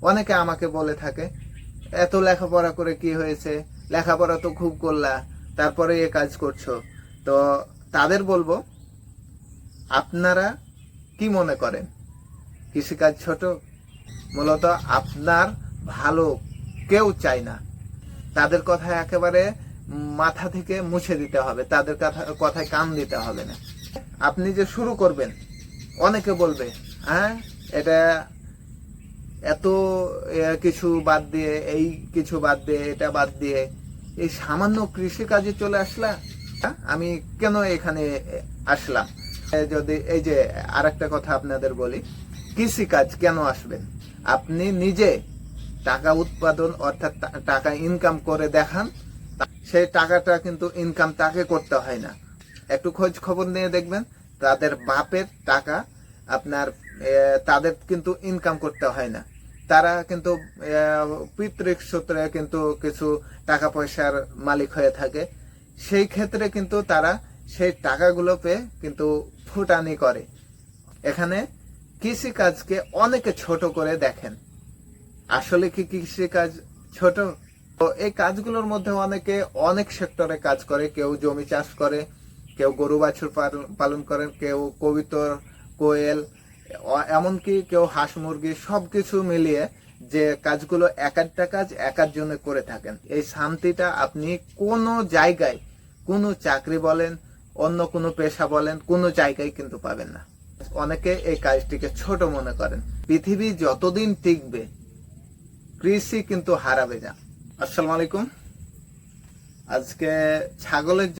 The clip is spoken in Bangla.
অনেকে আমাকে বলে থাকে, এত লেখাপড়া করে কি হয়েছে, লেখাপড়া তো খুব করলা, তারপরে এ কাজ করছো। তো তাদের বলবো, আপনারা কি মনে করেন কৃষিকাজ ছোট? মূলত আপনার ভালো কেউ চায় না। তাদের কথা একেবারে মাথা থেকে মুছে দিতে হবে, তাদের কথায় কান দিতে হবে না। আপনি যে শুরু করবেন, অনেকে বলবে হ্যাঁ এটা এত কিছু বাদ দিয়ে, এই কিছু বাদ দিয়ে, এটা বাদ দিয়ে এই সামান্য কৃষি কাজে চলে আসলাম, আমি কেন এখানে আসলাম? যদি এই যে আরেকটা কথা আপনাদের বলি, কৃষি কাজ কেন আসবেন? আপনি নিজে টাকা উৎপাদন অর্থাৎ টাকা ইনকাম করে দেখান, সেই টাকাটা কিন্তু ইনকাম তাকে করতে হয় না। একটু খোঁজ খবর নিয়ে দেখবেন, তাদের বাপের টাকা আপনার তাদের কিন্তু ইনকাম করতে হয় না। তারা কিন্তু পিতৃক সূত্রে কিন্তু কিছু টাকা পয়সার মালিক হয়ে থাকে। সেই ক্ষেত্রে কিন্তু তারা সেই টাকাগুলো পেয়ে কিন্তু ফুটানি করে। এখানে কৃষি কাজকে অনেকে ছোট করে দেখেন। আসলে কি কৃষি কাজ ছোট? তো এই কাজগুলোর মধ্যে অনেকে অনেক সেক্টরে কাজ করে। কেউ জমি চাষ করে, কেউ গরু বাছুর পালন করেন, কেউ কবুতর, কোয়েল, এমনকি কেউ হাঁস মুরগি, সবকিছু মিলিয়ে যে কাজগুলো এক একটা কাজ এক একজনে করে থাকেন। এই শান্তিটা আপনি কোনো জায়গায়, কোনো চাকরি বলেন, অন্য কোনো পেশা বলেন, কোনো জায়গায় কিন্তু পাবেন না। অনেকে এই কাজটিকে ছোট মনে করেন। পৃথিবী যতদিন টিকবে, কৃষি কিন্তু হারাবে না। আসসালামু আলাইকুম। আজকে ছাগলের